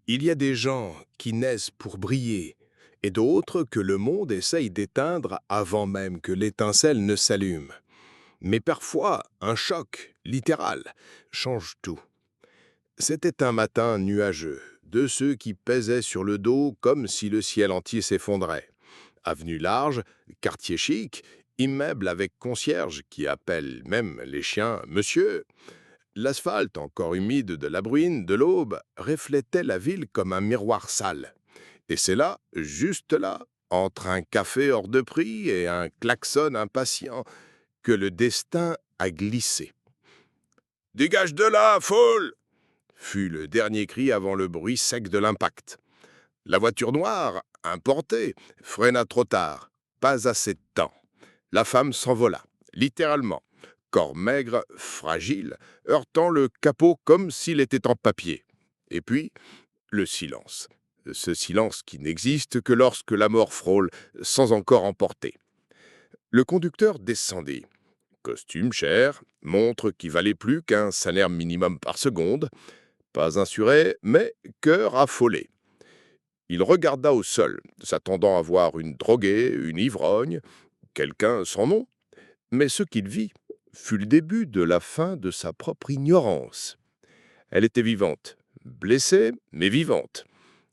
Il y a des gens qui naissent pour briller et d'autres que le monde essaye d'éteindre avant même que l'étincelle ne s'allume. Mais parfois, un choc, littéral, change tout. C'était un matin nuageux, de ceux qui pesaient sur le dos comme si le ciel entier s'effondrait. Avenue large, quartier chic, immeuble avec concierge qui appelle même les chiens «Monsieur». L'asphalte, encore humide de la bruine de l'aube, reflétait la ville comme un miroir sale. Et c'est là, juste là, entre un café hors de prix et un klaxon impatient, que le destin a glissé. «Dégage de là, foule!» fut le dernier cri avant le bruit sec de l'impact. La voiture noire, importée, freina trop tard. Pas assez de temps. La femme s'envola, littéralement, corps maigre, fragile, heurtant le capot comme s'il était en papier. Et puis, le silence. Ce silence qui n'existe que lorsque la mort frôle, sans encore emporter. Le conducteur descendit. Costume cher, montre qui valait plus qu'un salaire minimum par seconde, pas assuré, mais cœur affolé. Il regarda au sol, s'attendant à voir une droguée, une ivrogne, quelqu'un sans nom. Mais ce qu'il vit fut le début de la fin de sa propre ignorance. Elle était vivante, blessée, mais vivante.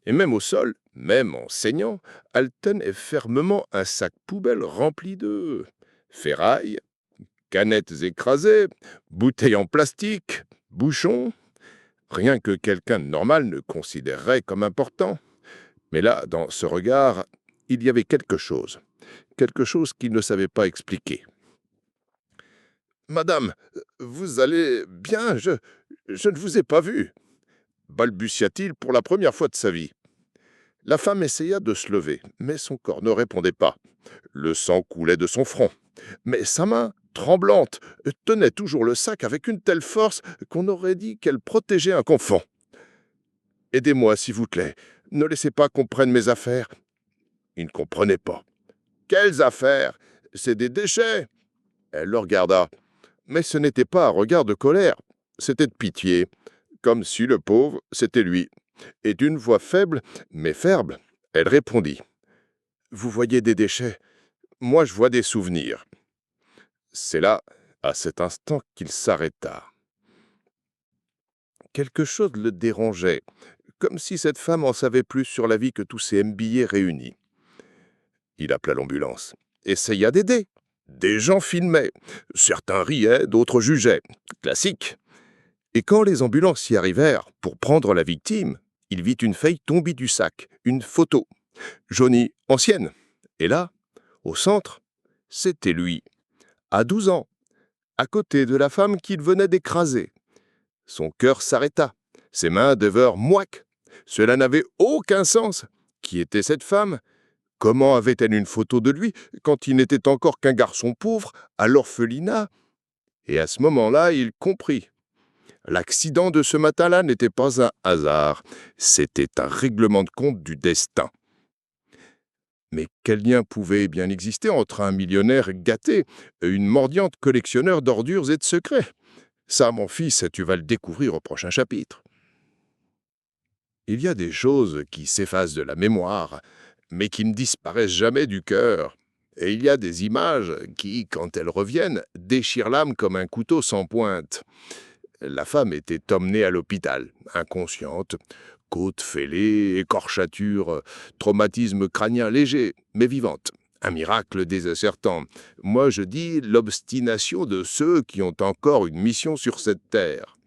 Et même au sol, même en saignant, elle tenait fermement un sac poubelle rempli de ferrailles, canettes écrasées, bouteilles en plastique, bouchons. Rien que quelqu'un de normal ne considérerait comme important. Mais là, dans ce regard, il y avait quelque chose qu'il ne savait pas expliquer. «Madame, vous allez bien? Je ne vous ai pas vue», balbutia-t-il pour la première fois de sa vie. La femme essaya de se lever, mais son corps ne répondait pas. Le sang coulait de son front. Mais sa main, tremblante, tenait toujours le sac avec une telle force qu'on aurait dit qu'elle protégeait un confant. «Aidez-moi, s'il vous plaît. Ne laissez pas qu'on prenne mes affaires.» Il ne comprenait pas. «Quelles affaires? C'est des déchets!» Elle le regarda. Mais ce n'était pas un regard de colère, c'était de pitié, comme si le pauvre, c'était lui. Et d'une voix faible, mais ferme, elle répondit. «Vous voyez des déchets, moi je vois des souvenirs.» C'est là, à cet instant, qu'il s'arrêta. Quelque chose le dérangeait, comme si cette femme en savait plus sur la vie que tous ces MBA réunis. Il appela l'ambulance, essaya d'aider. Des gens filmaient. Certains riaient, d'autres jugeaient. Classique. Et quand les ambulances y arrivèrent pour prendre la victime, il vit une feuille tombée du sac, une photo, jaunie, ancienne. Et là, au centre, c'était lui, à 12 ans, à côté de la femme qu'il venait d'écraser. Son cœur s'arrêta, ses mains devinrent moites. Cela n'avait aucun sens. Qui était cette femme? Comment avait-elle une photo de lui quand il n'était encore qu'un garçon pauvre, à l'orphelinat? Et à ce moment-là, il comprit. L'accident de ce matin-là n'était pas un hasard, c'était un règlement de compte du destin. Mais quel lien pouvait bien exister entre un millionnaire gâté et une mendiante collectionneur d'ordures et de secrets? Ça, mon fils, tu vas le découvrir au prochain chapitre. Il y a des choses qui s'effacent de la mémoire, mais qui ne disparaissent jamais du cœur. Et il y a des images qui, quand elles reviennent, déchirent l'âme comme un couteau sans pointe. La femme était emmenée à l'hôpital, inconsciente, côte fêlée, écorchature, traumatisme crânien léger, mais vivante. Un miracle déconcertant. Moi, je dis l'obstination de ceux qui ont encore une mission sur cette terre.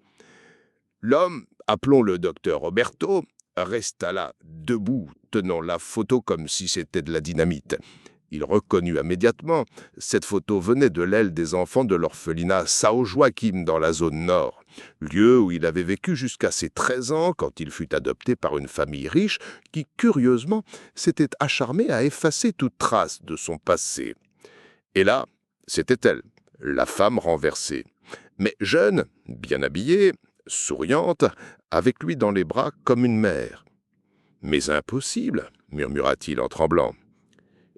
L'homme, appelons-le docteur Roberto, resta là, debout, tenant la photo comme si c'était de la dynamite. Il reconnut immédiatement, cette photo venait de l'aile des enfants de l'orphelinat Sao Joaquim dans la zone nord, lieu où il avait vécu jusqu'à ses 13 ans quand il fut adopté par une famille riche qui, curieusement, s'était acharnée à effacer toute trace de son passé. Et là, c'était elle, la femme renversée, mais jeune, bien habillée, souriante, avec lui dans les bras comme une mère. « Mais impossible, murmura-t-il en tremblant.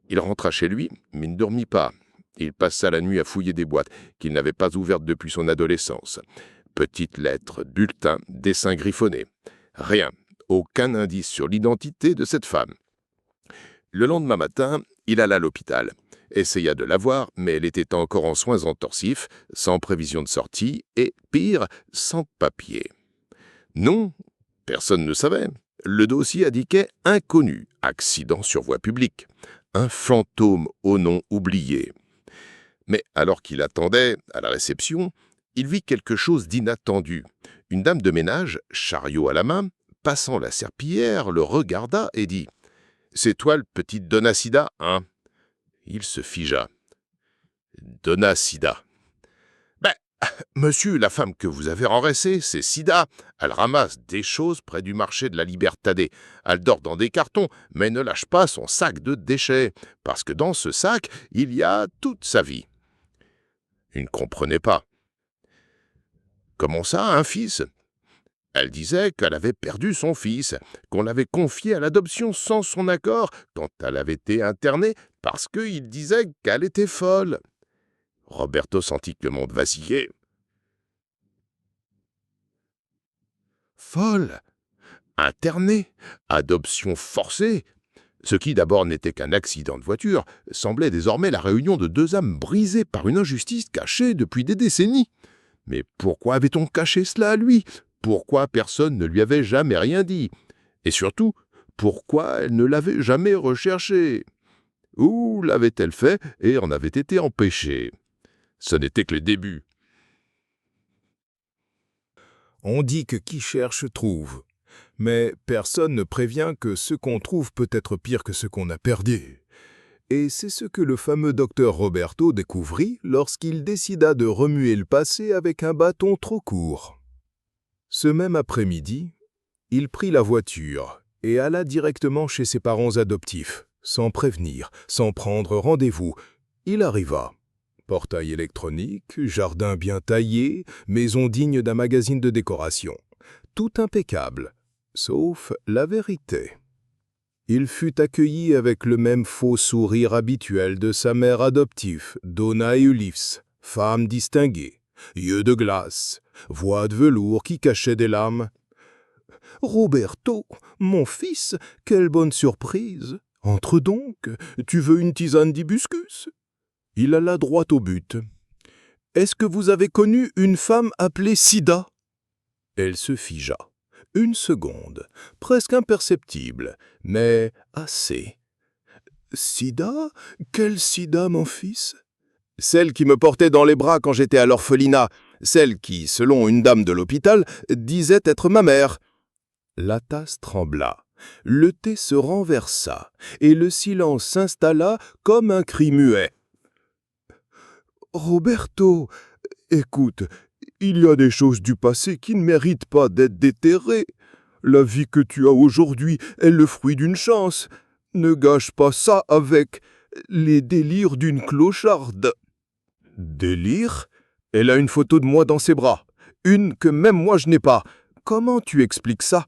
Il rentra chez lui, mais ne dormit pas. Il passa la nuit à fouiller des boîtes qu'il n'avait pas ouvertes depuis son adolescence. Petites lettres, bulletins, dessins griffonnés. Rien, aucun indice sur l'identité de cette femme. Le lendemain matin, il alla à l'hôpital, essaya de la voir, mais elle était encore en soins intensifs, sans prévision de sortie et, pire, sans papier. Non, personne ne savait. Le dossier indiquait inconnu, accident sur voie publique, un fantôme au nom oublié. Mais alors qu'il attendait, à la réception, il vit quelque chose d'inattendu. Une dame de ménage, chariot à la main, passant la serpillière, le regarda et dit « C'est toi le petit Donacida, hein ?» Il se figea. « Donacida. »« Ben, monsieur, la femme que vous avez renversée, c'est Sida. Elle ramasse des choses près du marché de la Libertadée. Elle dort dans des cartons, mais ne lâche pas son sac de déchets, parce que dans ce sac, il y a toute sa vie. » Il ne comprenait pas. « Comment ça, un fils ?» Elle disait qu'elle avait perdu son fils, qu'on l'avait confié à l'adoption sans son accord quand elle avait été internée parce qu'il disait qu'elle était folle. Roberto sentit que le monde vacillait. Folle, internée, adoption forcée. Ce qui d'abord n'était qu'un accident de voiture semblait désormais la réunion de deux âmes brisées par une injustice cachée depuis des décennies. Mais pourquoi avait-on caché cela à lui ? Pourquoi personne ne lui avait jamais rien dit? Et surtout, pourquoi elle ne l'avait jamais recherché? Où l'avait-elle fait et en avait été empêchée? Ce n'était que le début. On dit que qui cherche trouve, mais personne ne prévient que ce qu'on trouve peut être pire que ce qu'on a perdu. Et c'est ce que le fameux docteur Roberto découvrit lorsqu'il décida de remuer le passé avec un bâton trop court. Ce même après-midi, il prit la voiture et alla directement chez ses parents adoptifs, sans prévenir, sans prendre rendez-vous. Il arriva. Portail électronique, jardin bien taillé, maison digne d'un magazine de décoration. Tout impeccable, sauf la vérité. Il fut accueilli avec le même faux sourire habituel de sa mère adoptive, Donna Eulifs, femme distinguée, yeux de glace, voix de velours qui cachait des larmes. « Roberto, mon fils, quelle bonne surprise! Entre donc, tu veux une tisane d'hibiscus ?» Il alla droit au but. « Est-ce que vous avez connu une femme appelée Sida ?» Elle se figea. Une seconde, presque imperceptible, mais assez. « Sida? Quelle Sida, mon fils ?»« Celle qui me portait dans les bras quand j'étais à l'orphelinat, celle qui, selon une dame de l'hôpital, disait être ma mère. » La tasse trembla, le thé se renversa, et le silence s'installa comme un cri muet. « Roberto, écoute, il y a des choses du passé qui ne méritent pas d'être déterrées. La vie que tu as aujourd'hui est le fruit d'une chance. Ne gâche pas ça avec les délires d'une clocharde. » Délire? Elle a une photo de moi dans ses bras. Une que même moi je n'ai pas. Comment tu expliques ça?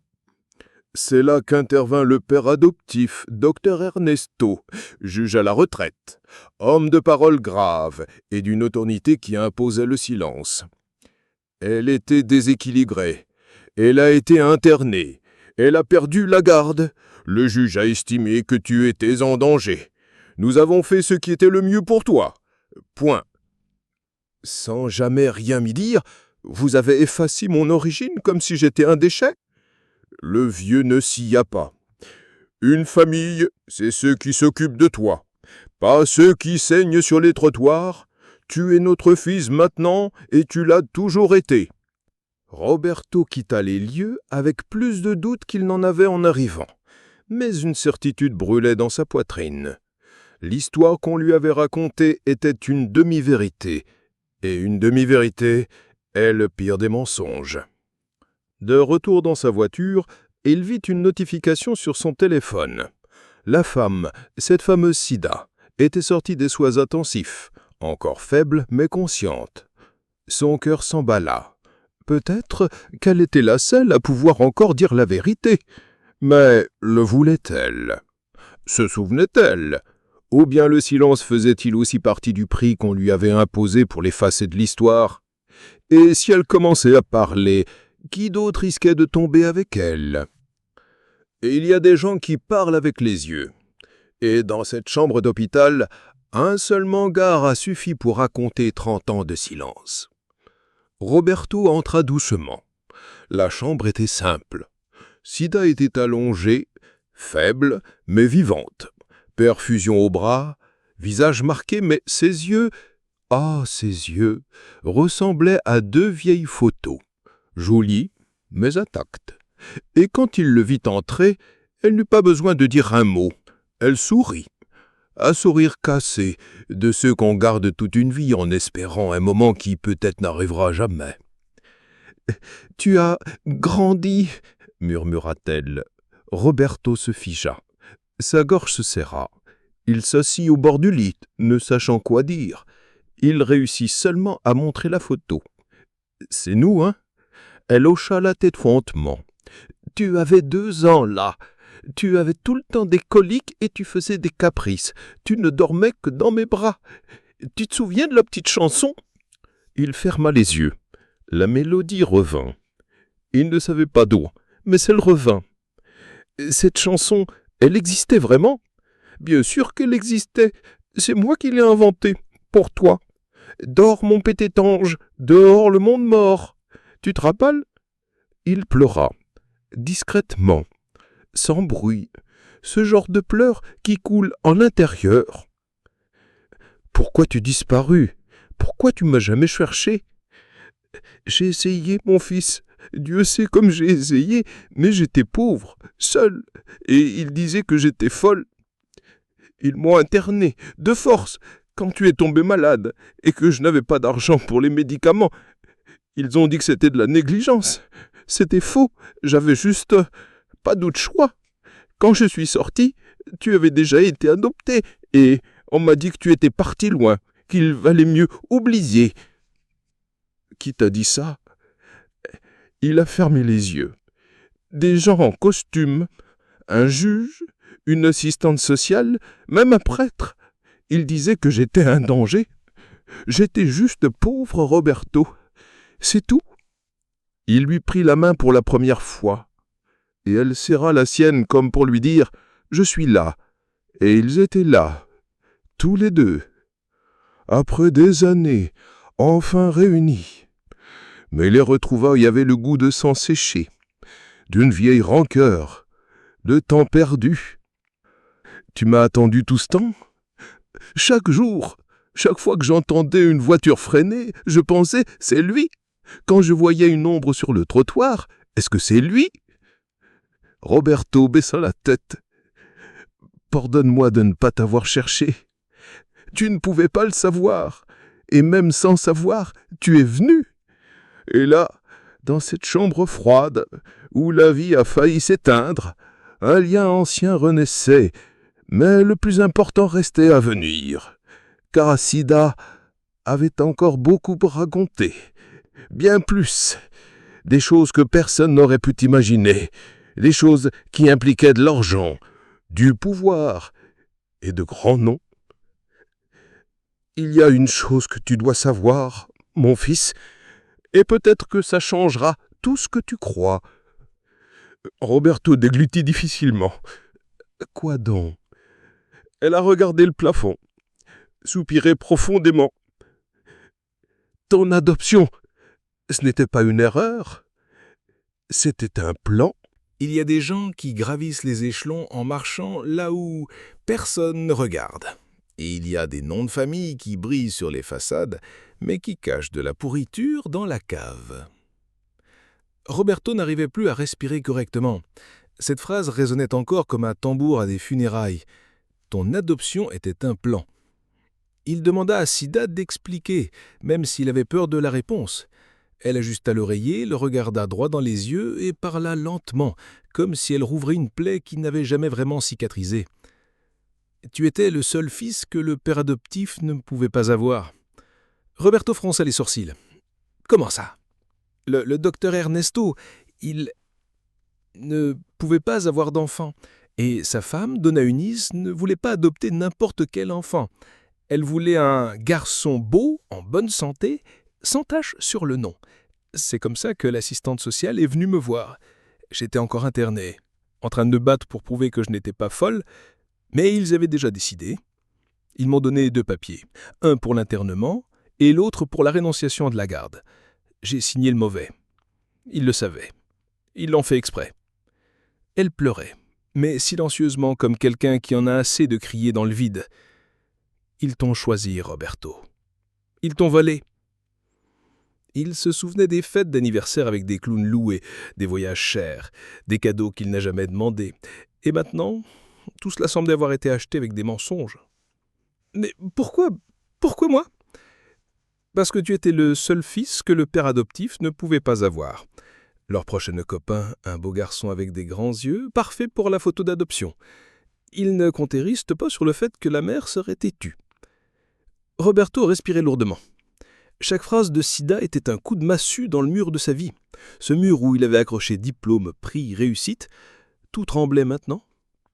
C'est là qu'intervint le père adoptif, docteur Ernesto, juge à la retraite, homme de parole grave et d'une autorité qui imposait le silence. Elle était déséquilibrée. Elle a été internée. Elle a perdu la garde. Le juge a estimé que tu étais en danger. Nous avons fait ce qui était le mieux pour toi. Point. Sans jamais rien m'y dire, vous avez effacé mon origine comme si j'étais un déchet? Le vieux ne s'y a pas. Une famille, c'est ceux qui s'occupent de toi, pas ceux qui saignent sur les trottoirs. Tu es notre fils maintenant et tu l'as toujours été. Roberto quitta les lieux avec plus de doute qu'il n'en avait en arrivant, mais une certitude brûlait dans sa poitrine. L'histoire qu'on lui avait racontée était une demi-vérité, et une demi-vérité est le pire des mensonges. De retour dans sa voiture, il vit une notification sur son téléphone. La femme, cette fameuse Sida, était sortie des soins intensifs, encore faible mais consciente. Son cœur s'emballa. Peut-être qu'elle était la seule à pouvoir encore dire la vérité. Mais le voulait-elle? Se souvenait-elle? Ou bien le silence faisait-il aussi partie du prix qu'on lui avait imposé pour l'effacer de l'histoire? Et si elle commençait à parler, qui d'autre risquait de tomber avec elle? Et il y a des gens qui parlent avec les yeux. Et dans cette chambre d'hôpital, un seul mangard a suffi pour raconter 30 ans de silence. Roberto entra doucement. La chambre était simple. Sida était allongée, faible mais vivante. Perfusion au bras, visage marqué, mais ses yeux, ses yeux, ressemblaient à 2 vieilles photos, jolies mais intactes. Et quand il le vit entrer, elle n'eut pas besoin de dire un mot. Elle sourit. Un sourire cassé, de ceux qu'on garde toute une vie en espérant un moment qui peut-être n'arrivera jamais. « Tu as grandi » murmura-t-elle. Roberto se figea. Sa gorge se serra. Il s'assit au bord du lit, ne sachant quoi dire. Il réussit seulement à montrer la photo. « C'est nous, hein ?» Elle hocha la tête frontement. « Tu avais 2 ans, là. Tu avais tout le temps des coliques et tu faisais des caprices. Tu ne dormais que dans mes bras. Tu te souviens de la petite chanson ?» Il ferma les yeux. La mélodie revint. Il ne savait pas d'où, mais elle revint. Cette chanson, elle existait vraiment ? Bien sûr qu'elle existait. C'est moi qui l'ai inventée, pour toi. Dors, mon petit ange, dehors le monde mort. Tu te rappelles ? Il pleura, discrètement, sans bruit, ce genre de pleurs qui coule en l'intérieur. Pourquoi tu disparus ? Pourquoi tu m'as jamais cherché ? J'ai essayé, mon fils. Dieu sait comme j'ai essayé, mais j'étais pauvre, seul, et ils disaient que j'étais folle. Ils m'ont interné, de force, quand tu es tombé malade, et que je n'avais pas d'argent pour les médicaments. Ils ont dit que c'était de la négligence. C'était faux, j'avais juste pas d'autre choix. Quand je suis sorti, tu avais déjà été adopté, et on m'a dit que tu étais parti loin, qu'il valait mieux oublier. Qui t'a dit ça ? Il a fermé les yeux. Des gens en costume, un juge, une assistante sociale, même un prêtre. Ils disaient que j'étais un danger. J'étais juste pauvre Roberto. C'est tout. Il lui prit la main pour la première fois, et elle serra la sienne comme pour lui dire « Je suis là ». Et ils étaient là, tous les deux, après des années, enfin réunis. Mais les retrouvailles avaient le goût de sang séché, d'une vieille rancœur, de temps perdu. Tu m'as attendu tout ce temps ? Chaque jour, chaque fois que j'entendais une voiture freiner, je pensais « c'est lui ». Quand je voyais une ombre sur le trottoir, est-ce que c'est lui ? Roberto baissa la tête. Pardonne-moi de ne pas t'avoir cherché. Tu ne pouvais pas le savoir, et même sans savoir, tu es venu. Et là, dans cette chambre froide, où la vie a failli s'éteindre, un lien ancien renaissait, mais le plus important restait à venir, car Sida avait encore beaucoup à raconter, bien plus, des choses que personne n'aurait pu imaginer, des choses qui impliquaient de l'argent, du pouvoir et de grands noms. Il y a une chose que tu dois savoir, mon fils, et peut-être que ça changera tout ce que tu crois. Roberto déglutit difficilement. Quoi donc ? Elle a regardé le plafond, soupiré profondément. Ton adoption, ce n'était pas une erreur, c'était un plan. Il y a des gens qui gravissent les échelons en marchant là où personne ne regarde. Et il y a des noms de famille qui brillent sur les façades, mais qui cachent de la pourriture dans la cave. Roberto n'arrivait plus à respirer correctement. Cette phrase résonnait encore comme un tambour à des funérailles. Ton adoption était un plan. Il demanda à Sida d'expliquer, même s'il avait peur de la réponse. Elle ajusta l'oreiller, le regarda droit dans les yeux et parla lentement, comme si elle rouvrait une plaie qui n'avait jamais vraiment cicatrisé. « Tu étais le seul fils que le père adoptif ne pouvait pas avoir. » Roberto fronça les sourcils. « Comment ça ? Le docteur Ernesto, il ne pouvait pas avoir d'enfant. Et sa femme, Donna Eunice, ne voulait pas adopter n'importe quel enfant. Elle voulait un garçon beau, en bonne santé, sans tache sur le nom. C'est comme ça que l'assistante sociale est venue me voir. J'étais encore interné. en train de me battre pour prouver que je n'étais pas folle, mais ils avaient déjà décidé. Ils m'ont donné 2 papiers, un pour l'internement et l'autre pour la rénonciation de la garde. J'ai signé le mauvais. Ils le savaient. Ils l'ont fait exprès. Elle pleurait, mais silencieusement comme quelqu'un qui en a assez de crier dans le vide. Ils t'ont choisi, Roberto. Ils t'ont volé. Il se souvenait des fêtes d'anniversaire avec des clowns loués, des voyages chers, des cadeaux qu'il n'a jamais demandés. Et maintenant, tout cela semblait avoir été acheté avec des mensonges. Mais pourquoi moi? Parce que tu étais le seul fils que le père adoptif ne pouvait pas avoir. Leur prochain copain, un beau garçon avec des grands yeux, parfait pour la photo d'adoption. Il ne contériste pas sur le fait que la mère serait têtue. Roberto respirait lourdement. Chaque phrase de Sida était un coup de massue dans le mur de sa vie. Ce mur où il avait accroché diplôme, prix, réussite, tout tremblait maintenant.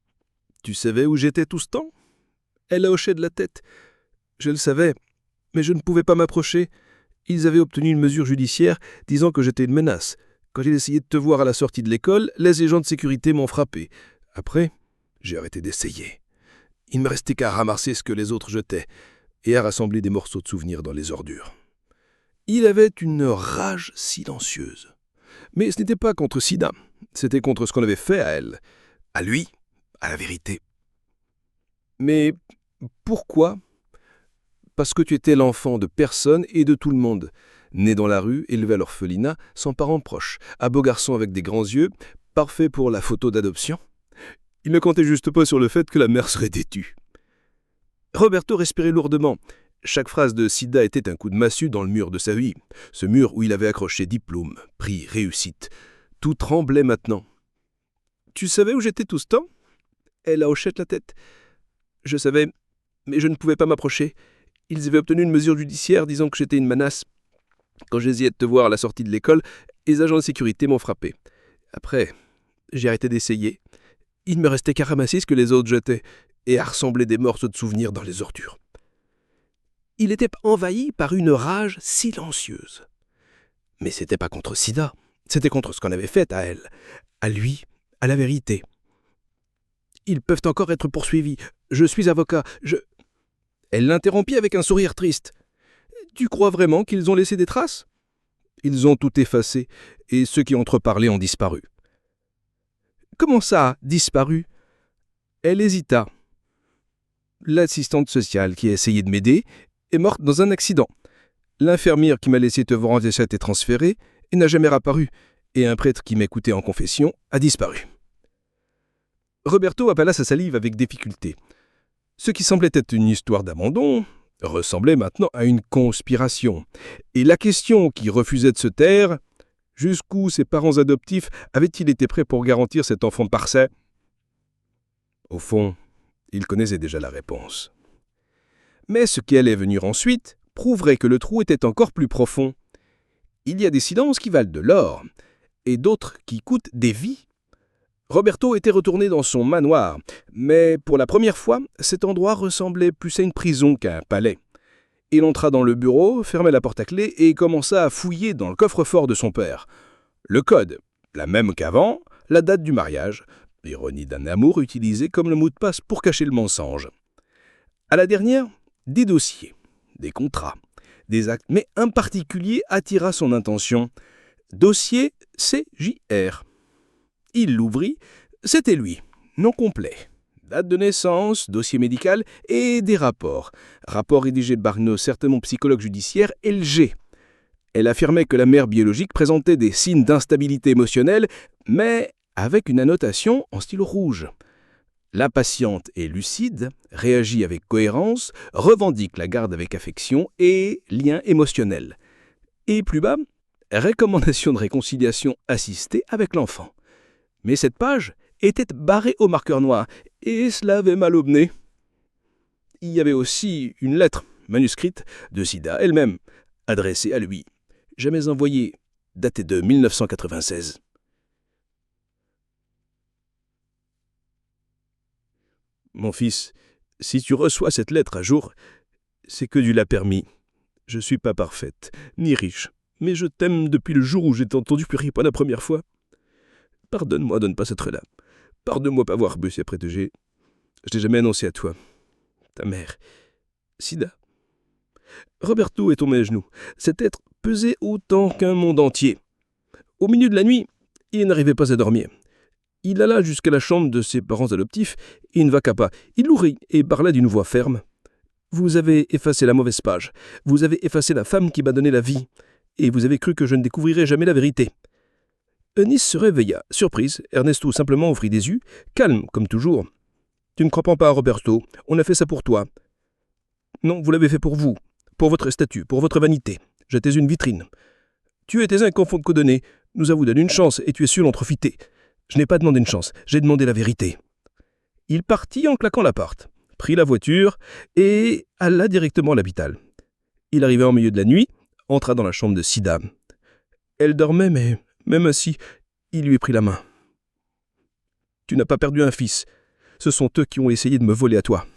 « Tu savais où j'étais tout ce temps ?» Elle hochait de la tête. « Je le savais, mais je ne pouvais pas m'approcher. Ils avaient obtenu une mesure judiciaire disant que j'étais une menace. Quand j'ai essayé de te voir à la sortie de l'école, les agents de sécurité m'ont frappé. Après, j'ai arrêté d'essayer. Il ne me restait qu'à ramasser ce que les autres jetaient et à rassembler des morceaux de souvenirs dans les ordures. » Il avait une rage silencieuse. Mais ce n'était pas contre Sida, c'était contre ce qu'on avait fait à elle, à lui, à la vérité. Mais pourquoi? Parce que tu étais l'enfant de personne et de tout le monde, né dans la rue, élevé à l'orphelinat, sans parents proches, un beau garçon avec des grands yeux, parfait pour la photo d'adoption. Il ne comptait juste pas sur le fait que la mère serait têtue. Roberto respirait lourdement. Chaque phrase de Sida était un coup de massue dans le mur de sa vie, ce mur où il avait accroché diplôme, prix, réussite. Tout tremblait maintenant. « Tu savais où j'étais tout ce temps ?» Elle a hoché la tête. « Je savais, mais je ne pouvais pas m'approcher. Ils avaient obtenu une mesure judiciaire disant que j'étais une menace. Quand j'essayais de te voir à la sortie de l'école, les agents de sécurité m'ont frappé. Après, j'ai arrêté d'essayer. Il ne me restait qu'à ramasser ce que les autres jetaient et à rassembler des morceaux de souvenirs dans les ordures. » Il était envahi par une rage silencieuse. Mais c'était pas contre Sida, c'était contre ce qu'on avait fait à elle, à lui, à la vérité. Ils peuvent encore être poursuivis. Je suis avocat, Elle l'interrompit avec un sourire triste. Tu crois vraiment qu'ils ont laissé des traces? Ils ont tout effacé, et ceux qui ont entreparlé ont disparu. Comment ça, disparu? Elle hésita. L'assistante sociale qui a essayé de m'aider est morte dans un accident. L'infirmière qui m'a laissé te voir en déchet est transférée et n'a jamais réapparu, et un prêtre qui m'écoutait en confession a disparu. Roberto appela sa salive avec difficulté. Ce qui semblait être une histoire d'abandon ressemblait maintenant à une conspiration. Et la question qui refusait de se taire, jusqu'où ses parents adoptifs avaient-ils été prêts pour garantir cet enfant de parçay? Au fond, il connaissait déjà la réponse. Mais ce qui allait venir ensuite prouverait que le trou était encore plus profond. Il y a des silences qui valent de l'or, et d'autres qui coûtent des vies. Roberto était retourné dans son manoir, mais pour la première fois, cet endroit ressemblait plus à une prison qu'à un palais. Il entra dans le bureau, ferma la porte à clé et commença à fouiller dans le coffre-fort de son père. Le code, la même qu'avant, la date du mariage, l'ironie d'un amour utilisé comme le mot de passe pour cacher le mensonge. À la dernière, des dossiers, des contrats, des actes, mais un particulier attira son attention. Dossier CJR. Il l'ouvrit, c'était lui, nom complet, date de naissance, dossier médical et des rapports. Rapport rédigé par nos certainement psychologue judiciaire LG. Elle affirmait que la mère biologique présentait des signes d'instabilité émotionnelle, mais avec une annotation en stylo rouge. La patiente est lucide, réagit avec cohérence, revendique la garde avec affection et lien émotionnel. Et plus bas, recommandation de réconciliation assistée avec l'enfant. Mais cette page était barrée au marqueur noir, et cela avait mal au nez. Il y avait aussi une lettre manuscrite de Sida elle-même, adressée à lui, jamais envoyée, datée de 1996. Mon fils, si tu reçois cette lettre à jour, c'est que Dieu l'a permis. Je suis pas parfaite, ni riche, mais je t'aime depuis le jour où j'ai entendu pleurer pour la première fois. Pardonne-moi de ne pas être là. Pardonne-moi pas avoir bossé après je t'ai jamais annoncé à toi. Ta mère. Sida. Roberto est tombé à genoux. Cet être pesait autant qu'un monde entier. Au milieu de la nuit, il n'arrivait pas à dormir. Il alla jusqu'à la chambre de ses parents adoptifs et ne vaqua pas. Il lourit et parla d'une voix ferme. « Vous avez effacé la mauvaise page. Vous avez effacé la femme qui m'a donné la vie. Et vous avez cru que je ne découvrirais jamais la vérité. » Eunice se réveilla. Surprise, Ernesto simplement ouvrit des yeux, calme comme toujours. « Tu ne crois pas à Roberto. On a fait ça pour toi. »« Non, vous l'avez fait pour vous. Pour votre statut, pour votre vanité. J'étais une vitrine. Tu étais un confond de codonné. Nous avons donné une chance et tu es sûr d'en profiter. Je n'ai pas demandé une chance, j'ai demandé la vérité. » Il partit en claquant la porte, prit la voiture et alla directement à l'hôpital. Il arriva en milieu de la nuit, entra dans la chambre de Sida. Elle dormait, mais même assis, il lui prit la main. « Tu n'as pas perdu un fils. Ce sont eux qui ont essayé de me voler à toi.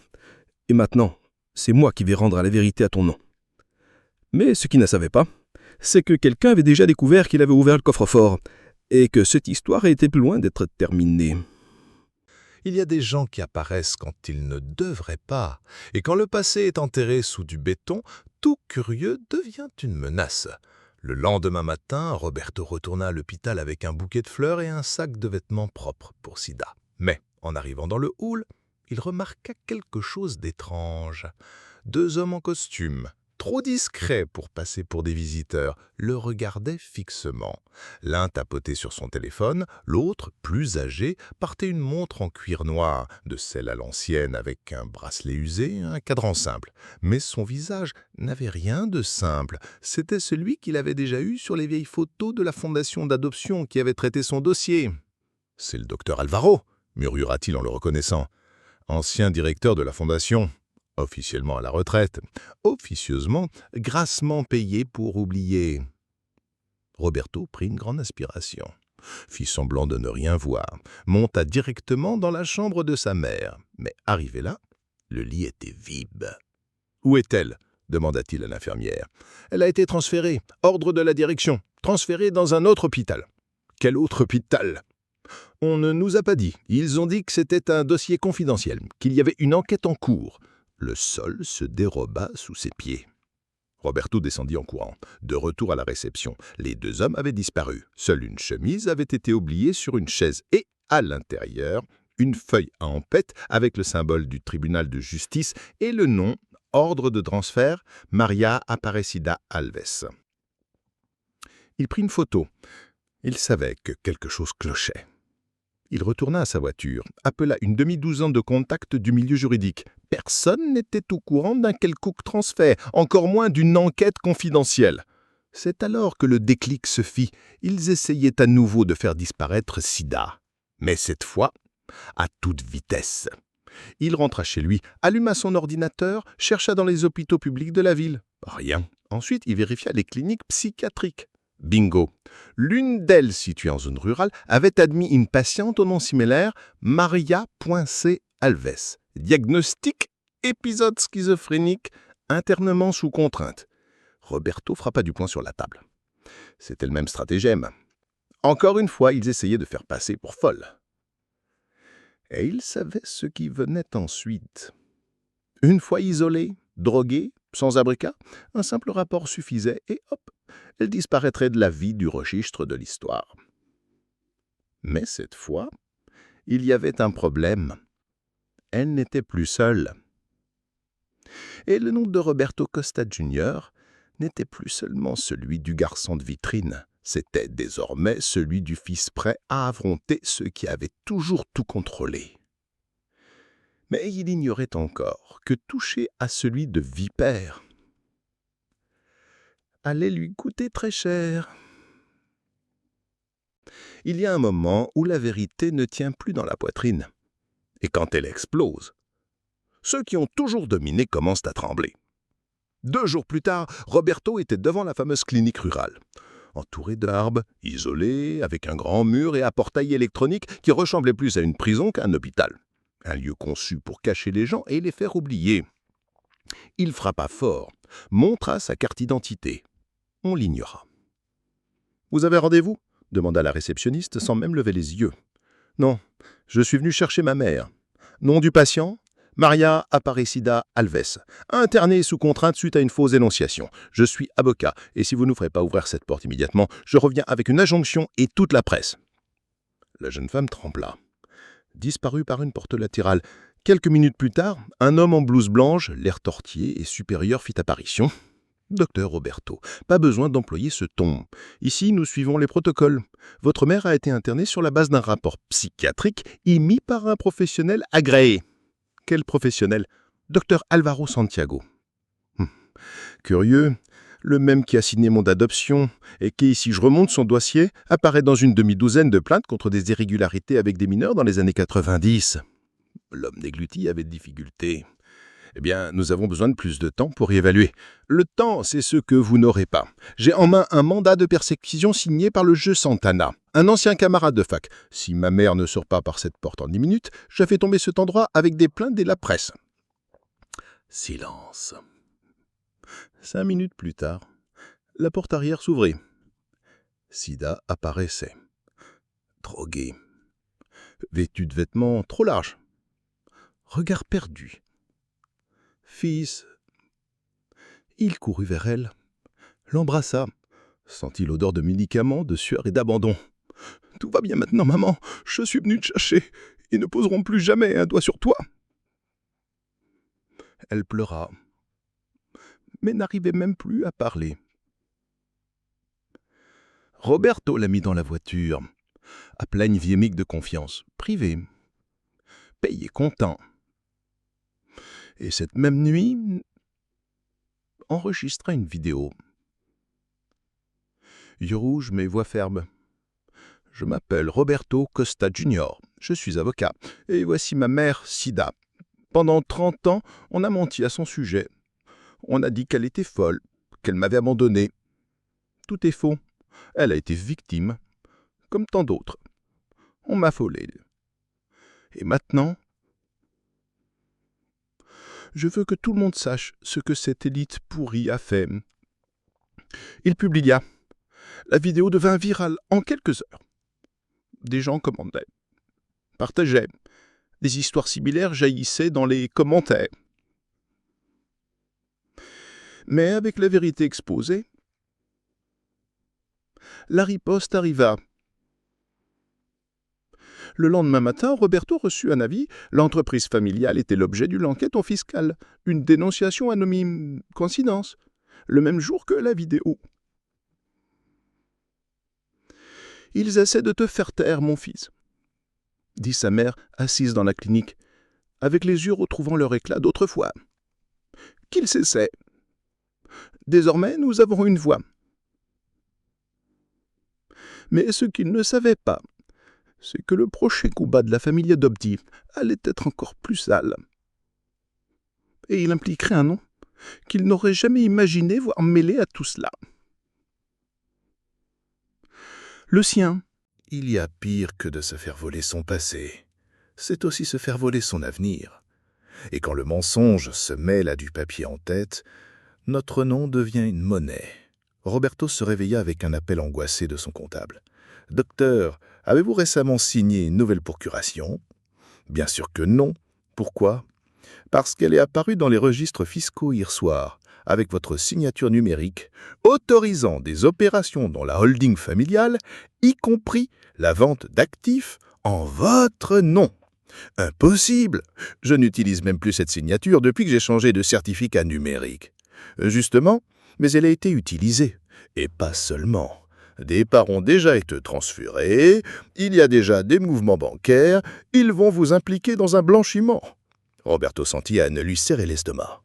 Et maintenant, c'est moi qui vais rendre la vérité à ton nom. » Mais ce qu'il ne savait pas, c'est que quelqu'un avait déjà découvert qu'il avait ouvert le coffre-fort et que cette histoire était plus loin d'être terminée. Il y a des gens qui apparaissent quand ils ne devraient pas, et quand le passé est enterré sous du béton, tout curieux devient une menace. Le lendemain matin, Roberto retourna à l'hôpital avec un bouquet de fleurs et un sac de vêtements propres pour Sida. Mais, en arrivant dans le hall, il remarqua quelque chose d'étrange. 2 hommes en costume, trop discrets pour passer pour des visiteurs, le regardaient fixement. L'un tapotait sur son téléphone, l'autre, plus âgé, portait une montre en cuir noir, de celle à l'ancienne avec un bracelet usé, un cadran simple. Mais son visage n'avait rien de simple. C'était celui qu'il avait déjà eu sur les vieilles photos de la fondation d'adoption qui avait traité son dossier. « C'est le docteur Alvaro », murmura-t-il en le reconnaissant. « Ancien directeur de la fondation. » Officiellement à la retraite, officieusement, grassement payé pour oublier. Roberto prit une grande inspiration, fit semblant de ne rien voir, monta directement dans la chambre de sa mère. Mais arrivé là, le lit était vide. « Où est-elle » demanda-t-il à l'infirmière. « Elle a été transférée, ordre de la direction, transférée dans un autre hôpital. »« Quel autre hôpital ?» « On ne nous a pas dit. Ils ont dit que c'était un dossier confidentiel, qu'il y avait une enquête en cours. » Le sol se déroba sous ses pieds. Roberto descendit en courant. De retour à la réception, les 2 hommes avaient disparu. Seule une chemise avait été oubliée sur une chaise et, à l'intérieur, une feuille à empête avec le symbole du tribunal de justice et le nom, ordre de transfert, Maria Aparecida Alves. Il prit une photo. Il savait que quelque chose clochait. Il retourna à sa voiture, appela une demi-douzaine de contacts du milieu juridique. Personne n'était au courant d'un quelconque transfert, encore moins d'une enquête confidentielle. C'est alors que le déclic se fit. Ils essayaient à nouveau de faire disparaître Sida. Mais cette fois, à toute vitesse. Il rentra chez lui, alluma son ordinateur, chercha dans les hôpitaux publics de la ville. Rien. Ensuite, il vérifia les cliniques psychiatriques. Bingo. L'une d'elles, située en zone rurale, avait admis une patiente au nom similaire, Maria.C. Alves. Diagnostic, épisode schizophrénique, internement sous contrainte. Roberto frappa du poing sur la table. C'était le même stratagème. Encore une fois, ils essayaient de faire passer pour folles. Et ils savaient ce qui venait ensuite. Une fois isolée, droguée, sans abricat, un simple rapport suffisait et hop, elle disparaîtrait de la vie du registre de l'histoire. Mais cette fois, il y avait un problème. Elle n'était plus seule. Et le nom de Roberto Costa Jr. n'était plus seulement celui du garçon de vitrine, c'était désormais celui du fils prêt à affronter ceux qui avaient toujours tout contrôlé. Mais il ignorait encore que toucher à celui de vipère allait lui coûter très cher. Il y a un moment où la vérité ne tient plus dans la poitrine. Et quand elle explose, ceux qui ont toujours dominé commencent à trembler. 2 jours plus tard, Roberto était devant la fameuse clinique rurale. Entouré d'arbres, isolé, avec un grand mur et un portail électronique qui ressemblait plus à une prison qu'à un hôpital. Un lieu conçu pour cacher les gens et les faire oublier. Il frappa fort, montra sa carte d'identité. On l'ignora. « Vous avez rendez-vous » demanda la réceptionniste sans même lever les yeux. Non, je suis venu chercher ma mère. Nom du patient? Maria Aparecida Alves, internée sous contrainte suite à une fausse dénonciation. Je suis avocat, et si vous ne ferez pas ouvrir cette porte immédiatement, je reviens avec une injonction et toute la presse. La jeune femme trembla. Disparue par une porte latérale. Quelques minutes plus tard, un homme en blouse blanche, l'air tortillé et supérieur fit apparition. Docteur Roberto, pas besoin d'employer ce ton. Ici, nous suivons les protocoles. Votre mère a été internée sur la base d'un rapport psychiatrique émis par un professionnel agréé. Quel professionnel? Docteur Alvaro Santiago. Curieux, le même qui a signé mon adoption et qui, si je remonte son dossier, apparaît dans une demi-douzaine de plaintes contre des irrégularités avec des mineurs dans les années 90. L'homme dégluti avait de difficultés. Eh bien, nous avons besoin de plus de temps pour y évaluer. Le temps, c'est ce que vous n'aurez pas. J'ai en main un mandat de persécution signé par le juge Santana, un ancien camarade de fac. Si ma mère ne sort pas par cette porte en 10 minutes, je fais tomber cet endroit avec des plaintes et la presse. Silence. 5 minutes plus tard, la porte arrière s'ouvrit. Sida apparaissait. Droguée. Vêtue de vêtements trop larges. Regard perdu. Fils. Il courut vers elle, l'embrassa, sentit l'odeur de médicaments, de sueur et d'abandon. « Tout va bien maintenant, maman. Je suis venu te chercher. Ils ne poseront plus jamais un doigt sur toi. » Elle pleura, mais n'arrivait même plus à parler. Roberto l'a mis dans la voiture, appela une vieille amique de confiance, privée, payé comptant. Et cette même nuit, enregistra une vidéo. Yeux rouges mais voix ferme. Je m'appelle Roberto Costa Junior, je suis avocat, et voici ma mère, Sida. Pendant 30 ans, on a menti à son sujet. On a dit qu'elle était folle, qu'elle m'avait abandonné. Tout est faux. Elle a été victime, comme tant d'autres. On m'a affolé. Et maintenant, je veux que tout le monde sache ce que cette élite pourrie a fait. Il publia. La vidéo devint virale en quelques heures. Des gens commentaient, partageaient. Des histoires similaires jaillissaient dans les commentaires. Mais avec la vérité exposée, la riposte arriva. Le lendemain matin, Roberto reçut un avis. L'entreprise familiale était l'objet d'une enquête au fiscal. Une dénonciation anonyme. Coïncidence. Le même jour que la vidéo. « Ils essaient de te faire taire, mon fils, » dit sa mère, assise dans la clinique, avec les yeux retrouvant leur éclat d'autrefois. « Qu'ils s'essaient. Désormais, nous avons une voix. » Mais ce qu'ils ne savaient pas, c'est que le prochain combat de la famille adoptive allait être encore plus sale. Et il impliquerait un nom qu'il n'aurait jamais imaginé voir mêlé à tout cela. Le sien. Il y a pire que de se faire voler son passé. C'est aussi se faire voler son avenir. Et quand le mensonge se mêle à du papier en tête, notre nom devient une monnaie. Roberto se réveilla avec un appel angoissé de son comptable. « Docteur, avez-vous récemment signé une nouvelle procuration ?» « Bien sûr que non. Pourquoi ? Parce qu'elle est apparue dans les registres fiscaux hier soir, avec votre signature numérique, autorisant des opérations dans la holding familiale, y compris la vente d'actifs en votre nom. Impossible! Je n'utilise même plus cette signature depuis que j'ai changé de certificat numérique. Justement, mais elle a été utilisée. Et pas seulement. Des parts ont déjà été transférés, il y a déjà des mouvements bancaires, ils vont vous impliquer dans un blanchiment. Roberto sentit Anne lui serrer l'estomac.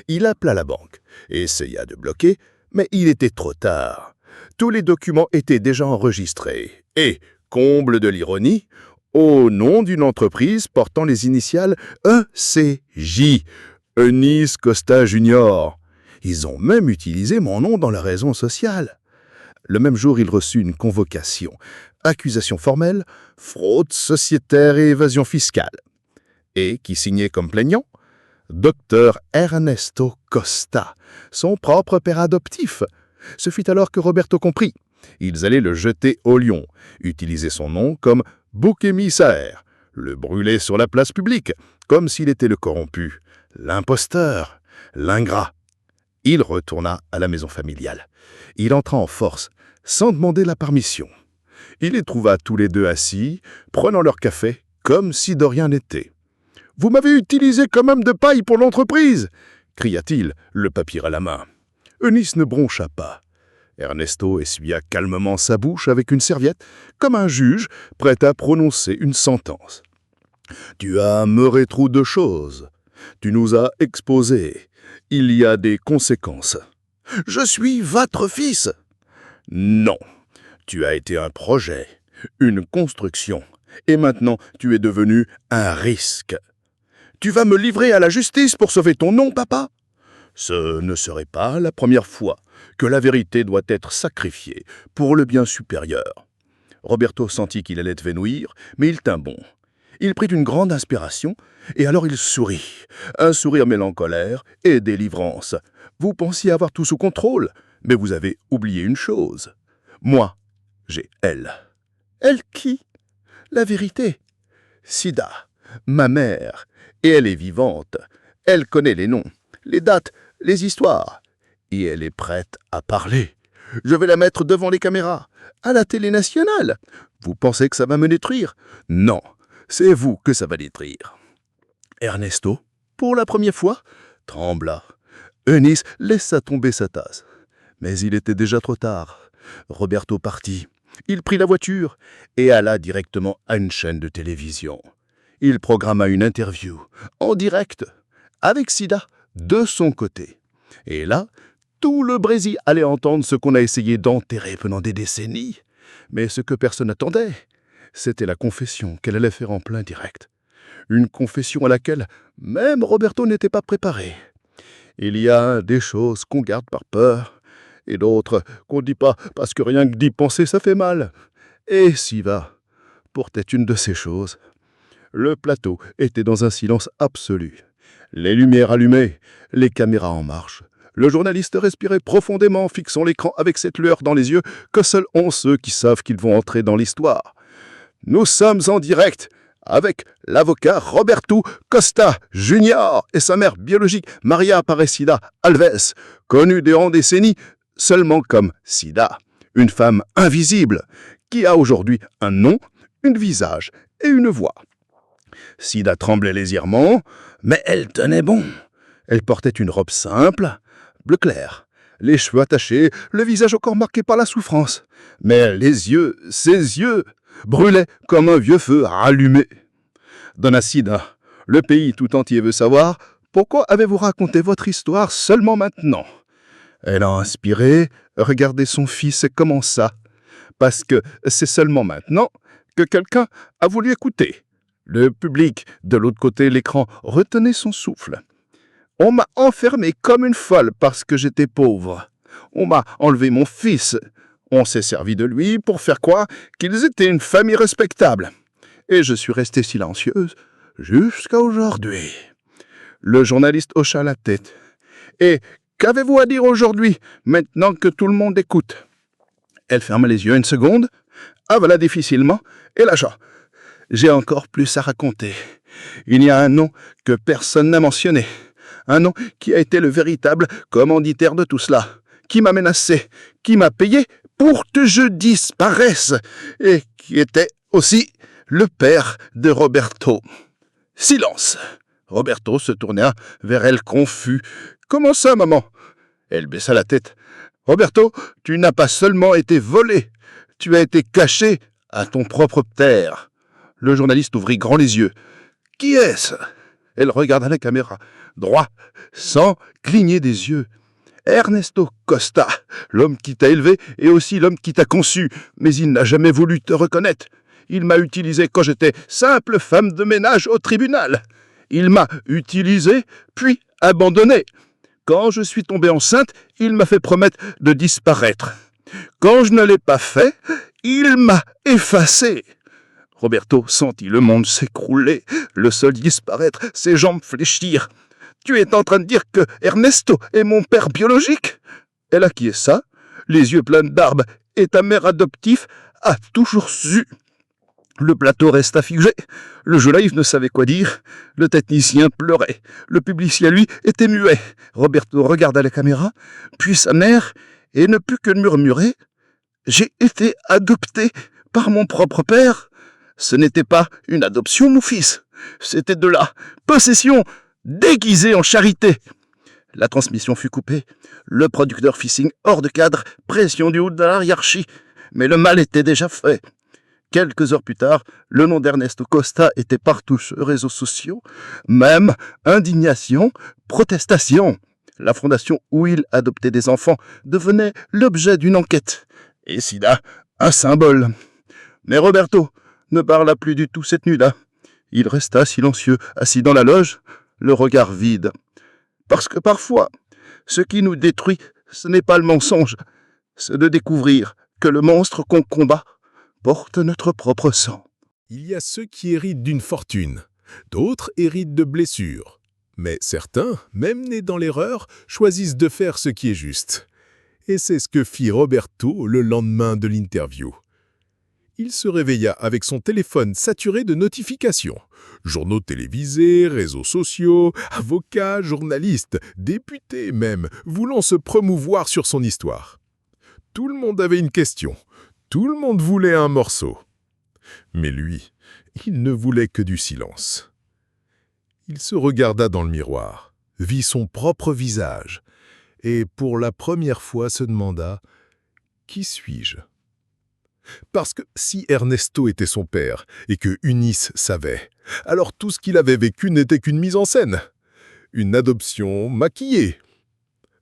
Il appela la banque, essaya de bloquer, mais il était trop tard. Tous les documents étaient déjà enregistrés. Et, comble de l'ironie, au nom d'une entreprise portant les initiales ECJ, Eunice Costa Junior. Ils ont même utilisé mon nom dans la raison sociale. Le même jour, il reçut une convocation. Accusation formelle, fraude sociétaire et évasion fiscale. Et qui signait comme plaignant Docteur Ernesto Costa, son propre père adoptif. Ce fut alors que Roberto comprit. Ils allaient le jeter au lion, utiliser son nom comme bouc émissaire, le brûler sur la place publique, comme s'il était le corrompu, l'imposteur, l'ingrat. Il retourna à la maison familiale. Il entra en force, sans demander la permission. Il les trouva tous les deux assis, prenant leur café, comme si de rien n'était. « Vous m'avez utilisé comme homme de paille pour l'entreprise !» cria-t-il, le papier à la main. Eunice ne broncha pas. Ernesto essuya calmement sa bouche avec une serviette, comme un juge prêt à prononcer une sentence. « Tu as meuré trop de choses. Tu nous as exposés. Il y a des conséquences. »« Je suis votre fils !»« Non. Tu as été un projet, une construction, et maintenant tu es devenu un risque. Tu vas me livrer à la justice pour sauver ton nom, papa ? Ce ne serait pas la première fois que la vérité doit être sacrifiée pour le bien supérieur. Roberto sentit qu'il allait évanouir, mais il tint bon. Il prit une grande inspiration, et alors il sourit, un sourire mélancolaire et délivrance. Vous pensiez avoir tout sous contrôle, mais vous avez oublié une chose. Moi, j'ai elle. Elle qui ? La vérité. Sida, ma mère, et elle est vivante. Elle connaît les noms, les dates, les histoires. Et elle est prête à parler. Je vais la mettre devant les caméras, à la télé nationale. Vous pensez que ça va me détruire ? Non, c'est vous que ça va détruire. Ernesto, pour la première fois, trembla. Eunice laissa tomber sa tasse. Mais il était déjà trop tard. Roberto partit. Il prit la voiture et alla directement à une chaîne de télévision. Il programma une interview, en direct, avec Sida, de son côté. Et là, tout le Brésil allait entendre ce qu'on a essayé d'enterrer pendant des décennies. Mais ce que personne n'attendait, c'était la confession qu'elle allait faire en plein direct. Une confession à laquelle même Roberto n'était pas préparé. Il y a des choses qu'on garde par peur, et d'autres qu'on ne dit pas parce que rien que d'y penser ça fait mal. Et Siva portait une de ces choses. Le plateau était dans un silence absolu. Les lumières allumées, les caméras en marche. Le journaliste respirait profondément, fixant l'écran avec cette lueur dans les yeux que seuls ont ceux qui savent qu'ils vont entrer dans l'histoire. Nous sommes en direct avec l'avocat Roberto Costa Junior et sa mère biologique Maria Aparecida Alves, connue durant des décennies seulement comme Sida, une femme invisible qui a aujourd'hui un nom, un visage et une voix. Sida tremblait légèrement, mais elle tenait bon. Elle portait une robe simple, bleu clair, les cheveux attachés, le visage encore marqué par la souffrance. Mais les yeux, ses yeux, brûlaient comme un vieux feu rallumé. Donna Sida, le pays tout entier veut savoir pourquoi avez-vous raconté votre histoire seulement maintenant. Elle a inspiré, regardé son fils et commença. Parce que c'est seulement maintenant que quelqu'un a voulu écouter. Le public, de l'autre côté de l'écran, retenait son souffle. On m'a enfermé comme une folle parce que j'étais pauvre. On m'a enlevé mon fils. On s'est servi de lui pour faire croire qu'ils étaient une famille respectable. Et je suis restée silencieuse jusqu'à aujourd'hui. Le journaliste hocha la tête. Et qu'avez-vous à dire aujourd'hui, maintenant que tout le monde écoute ? Elle ferma les yeux une seconde, avala difficilement et lâcha. J'ai encore plus à raconter. Il y a un nom que personne n'a mentionné. Un nom qui a été le véritable commanditaire de tout cela. Qui m'a menacé, qui m'a payé pour que je disparaisse. Et qui était aussi le père de Roberto. Silence. Roberto se tourna vers elle confus. « Comment ça, maman ?» Elle baissa la tête. « Roberto, tu n'as pas seulement été volé, tu as été caché à ton propre terre. » Le journaliste ouvrit grand les yeux. « Qui est-ce » Elle regarda la caméra, droit, sans cligner des yeux. « Ernesto Costa, l'homme qui t'a élevé et aussi l'homme qui t'a conçu, mais il n'a jamais voulu te reconnaître. Il m'a utilisé quand j'étais simple femme de ménage au tribunal. Il m'a utilisé, puis abandonné. Quand je suis tombée enceinte, il m'a fait promettre de disparaître. Quand je ne l'ai pas fait, il m'a effacé. » Roberto sentit le monde s'écrouler, le sol disparaître, ses jambes fléchir. « Tu es en train de dire que Ernesto est mon père biologique ?» Elle acquiesça, les yeux pleins d'arbres, et ta mère adoptive a toujours su. Le plateau resta figé. Le jeu live ne savait quoi dire. Le technicien pleurait. Le publicien, lui, était muet. Roberto regarda la caméra, puis sa mère, et ne put que murmurer « J'ai été adopté par mon propre père. Ce n'était pas une adoption, mon fils. C'était de la possession déguisée en charité. » La transmission fut coupée. Le producteur fit signe hors de cadre, pression du haut de la hiérarchie. Mais le mal était déjà fait. Quelques heures plus tard, le nom d'Ernesto Costa était partout sur les réseaux sociaux. Même indignation, protestation. La fondation où il adoptait des enfants devenait l'objet d'une enquête. Et Sida, un symbole. Mais Roberto ne parla plus du tout cette nuit-là. Il resta silencieux, assis dans la loge, le regard vide. Parce que parfois, ce qui nous détruit, ce n'est pas le mensonge, c'est de découvrir que le monstre qu'on combat porte notre propre sang. Il y a ceux qui héritent d'une fortune, d'autres héritent de blessures. Mais certains, même nés dans l'erreur, choisissent de faire ce qui est juste. Et c'est ce que fit Roberto le lendemain de l'interview. Il se réveilla avec son téléphone saturé de notifications. Journaux télévisés, réseaux sociaux, avocats, journalistes, députés même, voulant se promouvoir sur son histoire. Tout le monde avait une question. Tout le monde voulait un morceau. Mais lui, il ne voulait que du silence. Il se regarda dans le miroir, vit son propre visage, et pour la première fois se demanda « Qui suis-je » Parce que si Ernesto était son père et que Eunice savait, alors tout ce qu'il avait vécu n'était qu'une mise en scène. Une adoption maquillée.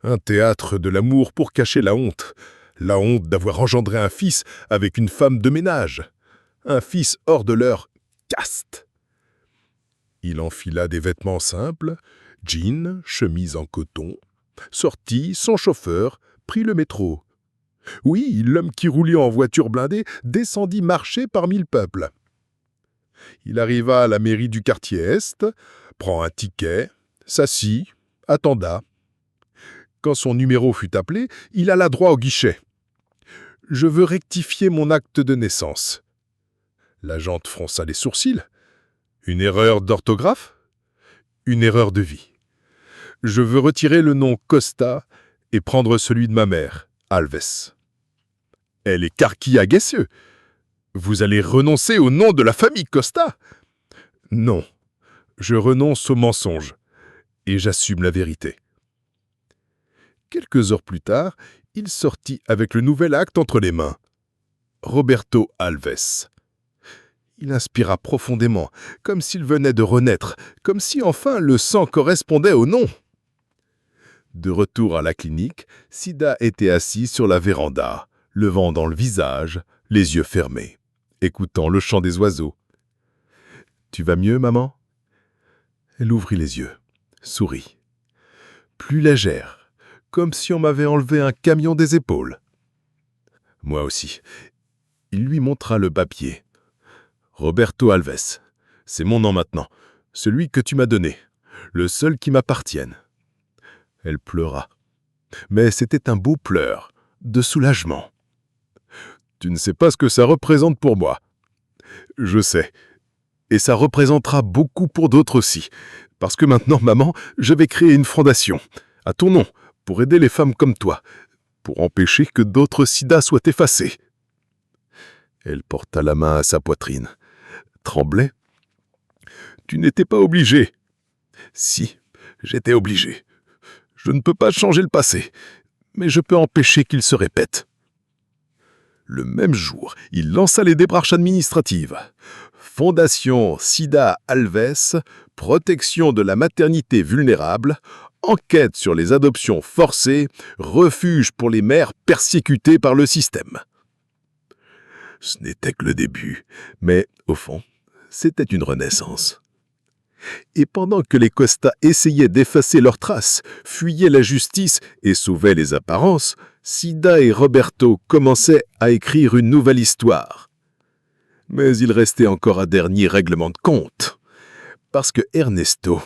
Un théâtre de l'amour pour cacher la honte. La honte d'avoir engendré un fils avec une femme de ménage. Un fils hors de leur caste. Il enfila des vêtements simples, jeans, chemise en coton, sortit sans chauffeur, prit le métro. Oui, l'homme qui roulait en voiture blindée descendit marcher parmi le peuple. Il arriva à la mairie du quartier Est, prend un ticket, s'assit, attenda. Quand son numéro fut appelé, il alla droit au guichet. « Je veux rectifier mon acte de naissance. » L'agente fronça les sourcils. « Une erreur d'orthographe ? Une erreur de vie. Je veux retirer le nom Costa et prendre celui de ma mère. Alves. » Elle est carquillaguessieux. Vous allez renoncer au nom de la famille Costa? Non, je renonce au mensonge et j'assume la vérité. Quelques heures plus tard, il sortit avec le nouvel acte entre les mains. Roberto Alves. Il inspira profondément, comme s'il venait de renaître, comme si enfin le sang correspondait au nom. De retour à la clinique, Sida était assis sur la véranda, le vent dans le visage, les yeux fermés, écoutant le chant des oiseaux. « Tu vas mieux, maman ?» Elle ouvrit les yeux, sourit. Plus légère, comme si on m'avait enlevé un camion des épaules. Moi aussi. Il lui montra le papier. « Roberto Alves, c'est mon nom maintenant, celui que tu m'as donné, le seul qui m'appartienne. » Elle pleura. Mais c'était un beau pleur, de soulagement. « Tu ne sais pas ce que ça représente pour moi. » « Je sais. Et ça représentera beaucoup pour d'autres aussi. Parce que maintenant, maman, je vais créer une fondation, à ton nom, pour aider les femmes comme toi, pour empêcher que d'autres sida soient effacés. » Elle porta la main à sa poitrine, tremblait. « Tu n'étais pas obligé. » »« Si, j'étais obligé. Je ne peux pas changer le passé, mais je peux empêcher qu'il se répète. » Le même jour, il lança les démarches administratives. Fondation Sida Alves, protection de la maternité vulnérable, enquête sur les adoptions forcées, refuge pour les mères persécutées par le système. Ce n'était que le début, mais au fond, c'était une renaissance. Et pendant que les Costa essayaient d'effacer leurs traces, fuyaient la justice et sauvaient les apparences, Sida et Roberto commençaient à écrire une nouvelle histoire. Mais il restait encore un dernier règlement de compte, parce que Ernesto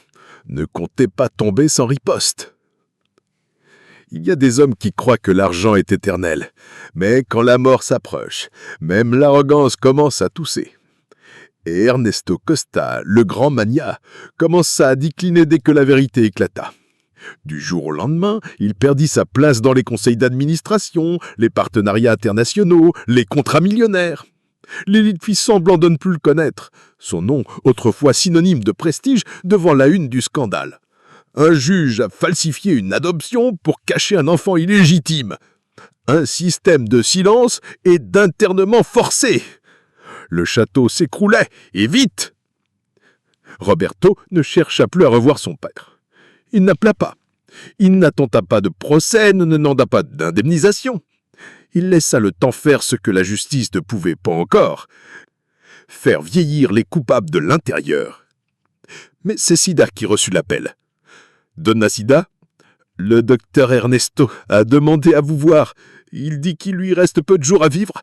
ne comptait pas tomber sans riposte. Il y a des hommes qui croient que l'argent est éternel, mais quand la mort s'approche, même l'arrogance commence à tousser. Et Ernesto Costa, le grand mania, commença à décliner dès que la vérité éclata. Du jour au lendemain, il perdit sa place dans les conseils d'administration, les partenariats internationaux, les contrats millionnaires. L'élite fit semblant de ne plus le connaître. Son nom, autrefois synonyme de prestige, devant la une du scandale. Un juge a falsifié une adoption pour cacher un enfant illégitime. Un système de silence et d'internement forcé. Le château s'écroulait, et vite. Roberto ne chercha plus à revoir son père. Il n'appela pas. Il n'attenta pas de procès, ne demanda pas d'indemnisation. Il laissa le temps faire ce que la justice ne pouvait pas encore. Faire vieillir les coupables de l'intérieur. Mais c'est Sida qui reçut l'appel. Donna Sida, le docteur Ernesto a demandé à vous voir. Il dit qu'il lui reste peu de jours à vivre.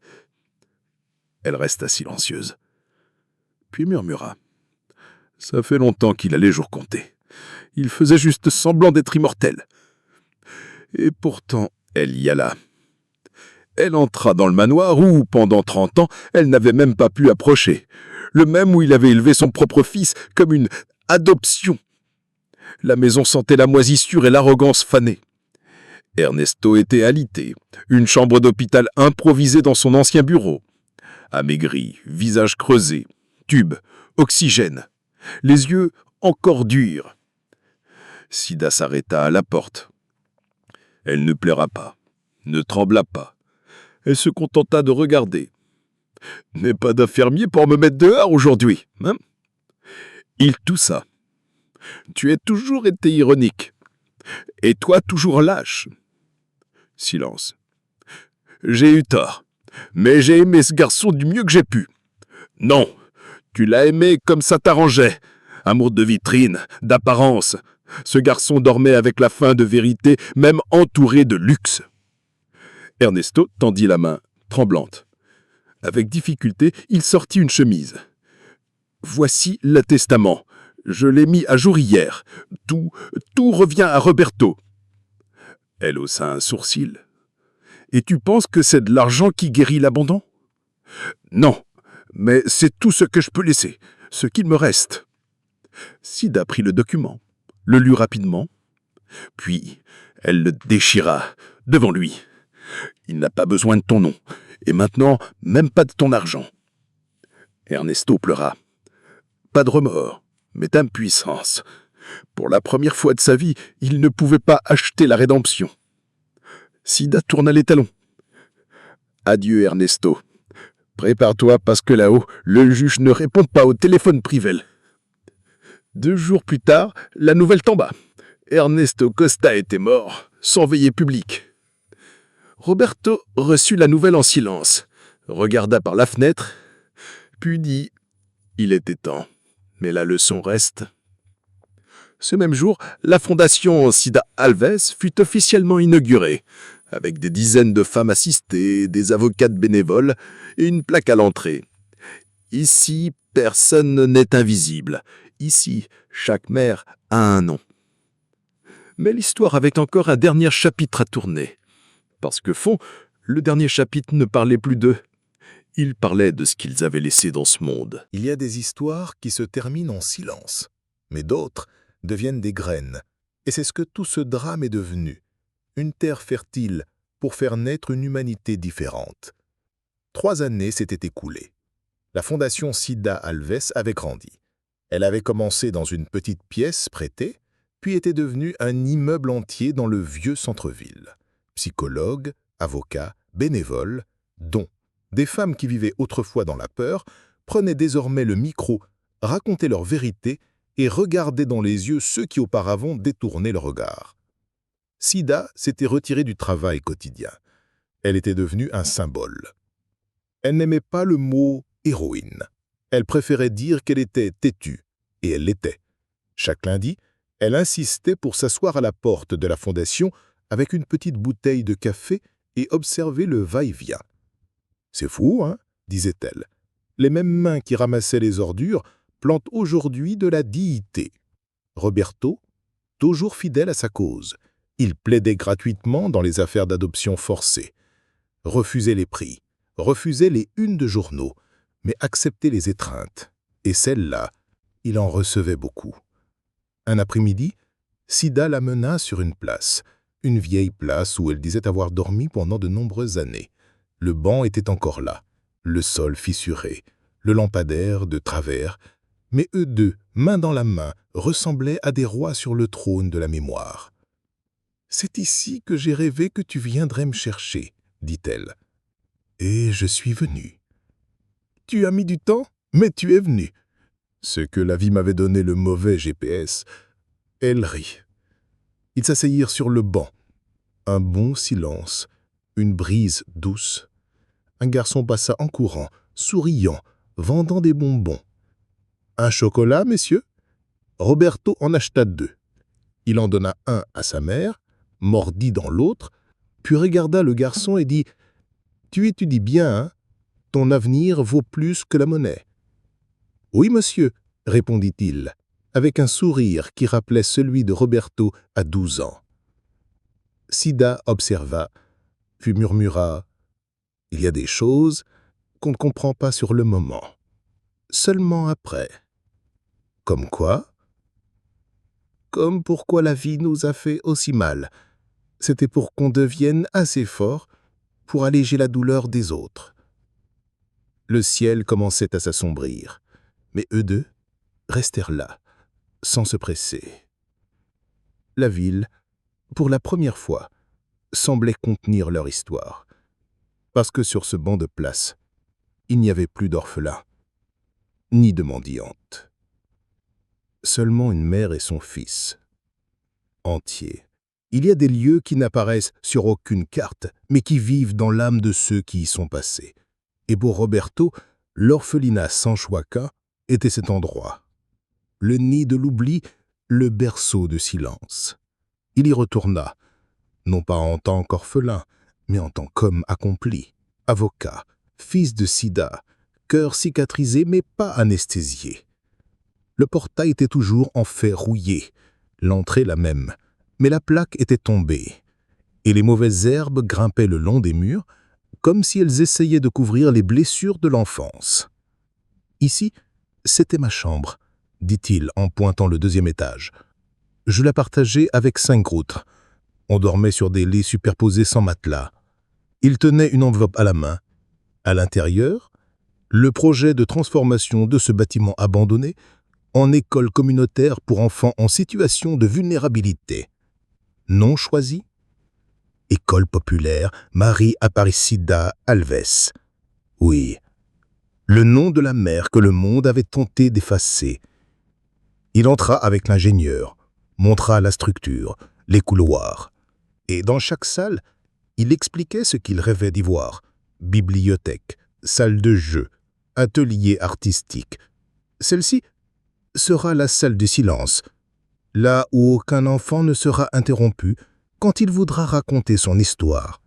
Elle resta silencieuse. Puis murmura. Ça fait longtemps qu'il a les jours comptés. Il faisait juste semblant d'être immortel. Et pourtant, elle y alla. Elle entra dans le manoir où, pendant 30 ans, elle n'avait même pas pu approcher. Le même où il avait élevé son propre fils comme une adoption. La maison sentait la moisissure et l'arrogance fanée. Ernesto était alité, une chambre d'hôpital improvisée dans son ancien bureau. Amaigri, visage creusé, tube, oxygène, les yeux encore durs. Sida s'arrêta à la porte. Elle ne pleura pas, ne trembla pas. Elle se contenta de regarder. « N'est pas d'infirmier pour me mettre dehors aujourd'hui, hein ?» Il toussa. « Tu as toujours été ironique. Et toi toujours lâche. » Silence. « J'ai eu tort, mais j'ai aimé ce garçon du mieux que j'ai pu. » « Non, tu l'as aimé comme ça t'arrangeait. Amour de vitrine, d'apparence. Ce garçon dormait avec la faim de vérité, même entouré de luxe. » Ernesto tendit la main, tremblante. Avec difficulté, il sortit une chemise. « Voici l'attestement. Je l'ai mis à jour hier. Tout revient à Roberto. » Elle haussa un sourcil. « Et tu penses que c'est de l'argent qui guérit l'abandon ? » ?»« Non, mais c'est tout ce que je peux laisser, ce qu'il me reste. » Sida prit le document, le lut rapidement, puis elle le déchira devant lui. « Il n'a pas besoin de ton nom, et maintenant, même pas de ton argent. » Ernesto pleura. Pas de remords, mais d'impuissance. Pour la première fois de sa vie, il ne pouvait pas acheter la rédemption. Sida tourna les talons. « Adieu, Ernesto. Prépare-toi parce que là-haut, le juge ne répond pas au téléphone privé. » 2 jours plus tard, la nouvelle tomba. Ernesto Costa était mort, sans veillée publique. Roberto reçut la nouvelle en silence, regarda par la fenêtre, puis dit « Il était temps, mais la leçon reste. » Ce même jour, la fondation Sida Alves fut officiellement inaugurée, avec des dizaines de femmes assistées, des avocates bénévoles et une plaque à l'entrée. Ici, personne n'est invisible. Ici, chaque mère a un nom. Mais l'histoire avait encore un dernier chapitre à tourner. Parce que fond, le dernier chapitre ne parlait plus d'eux. Il parlait de ce qu'ils avaient laissé dans ce monde. Il y a des histoires qui se terminent en silence, mais d'autres deviennent des graines. Et c'est ce que tout ce drame est devenu. Une terre fertile pour faire naître une humanité différente. 3 années s'étaient écoulées. La fondation Sida Alves avait grandi. Elle avait commencé dans une petite pièce prêtée, puis était devenue un immeuble entier dans le vieux centre-ville. Psychologues, avocats, bénévoles, dont des femmes qui vivaient autrefois dans la peur, prenaient désormais le micro, racontaient leur vérité et regardaient dans les yeux ceux qui auparavant détournaient le regard. Sida s'était retirée du travail quotidien. Elle était devenue un symbole. Elle n'aimait pas le mot « héroïne ». Elle préférait dire qu'elle était têtue, et elle l'était. Chaque lundi, elle insistait pour s'asseoir à la porte de la fondation avec une petite bouteille de café et observer le va-et-vient. « C'est fou, hein ?» disait-elle. « Les mêmes mains qui ramassaient les ordures plantent aujourd'hui de la dignité. » Roberto, toujours fidèle à sa cause, il plaidait gratuitement dans les affaires d'adoption forcée, refusait les prix, refusait les unes de journaux, mais acceptait les étreintes. Et celle-là, il en recevait beaucoup. Un après-midi, Sida l'amena sur une place, une vieille place où elle disait avoir dormi pendant de nombreuses années. Le banc était encore là, le sol fissuré, le lampadaire de travers, mais eux deux, main dans la main, ressemblaient à des rois sur le trône de la mémoire. « C'est ici que j'ai rêvé que tu viendrais me chercher, » dit-elle. « Et je suis venu. »« Tu as mis du temps, mais tu es venu. » Ce que la vie m'avait donné le mauvais GPS. Elle rit. Ils s'asseyirent sur le banc. Un bon silence, une brise douce. Un garçon passa en courant, souriant, vendant des bonbons. « Un chocolat, messieurs ?» Roberto en acheta 2. Il en donna un à sa mère, mordit dans l'autre, puis regarda le garçon et dit « Tu étudies bien, hein? Ton avenir vaut plus que la monnaie. »« Oui, monsieur, » répondit-il, avec un sourire qui rappelait celui de Roberto à 12 ans. Sida observa, puis murmura « Il y a des choses qu'on ne comprend pas sur le moment, seulement après. » « Comme quoi ?»« Comme pourquoi la vie nous a fait aussi mal. C'était pour qu'on devienne assez fort pour alléger la douleur des autres. » Le ciel commençait à s'assombrir, mais eux deux restèrent là, sans se presser. La ville, pour la première fois, semblait contenir leur histoire, parce que sur ce banc de place, il n'y avait plus d'orphelins, ni de mendiantes. Seulement une mère et son fils, entiers. Il y a des lieux qui n'apparaissent sur aucune carte, mais qui vivent dans l'âme de ceux qui y sont passés. Et pour Roberto, l'orphelinat San Joaquin était cet endroit. Le nid de l'oubli, le berceau de silence. Il y retourna, non pas en tant qu'orphelin, mais en tant qu'homme accompli, avocat, fils de Sida, cœur cicatrisé mais pas anesthésié. Le portail était toujours en fer rouillé, l'entrée la même, mais la plaque était tombée, et les mauvaises herbes grimpaient le long des murs, comme si elles essayaient de couvrir les blessures de l'enfance. « Ici, c'était ma chambre, » dit-il en pointant le 2e étage. Je la partageais avec 5 autres. On dormait sur des lits superposés sans matelas. Il tenait une enveloppe à la main. À l'intérieur, le projet de transformation de ce bâtiment abandonné en école communautaire pour enfants en situation de vulnérabilité. Nom choisi ? École populaire Marie Aparecida Alves. Oui, le nom de la mère que le monde avait tenté d'effacer. Il entra avec l'ingénieur, montra la structure, les couloirs. Et dans chaque salle, il expliquait ce qu'il rêvait d'y voir. Bibliothèque, salle de jeu, atelier artistique. Celle-ci sera la salle du silence, là où aucun enfant ne sera interrompu quand il voudra raconter son histoire.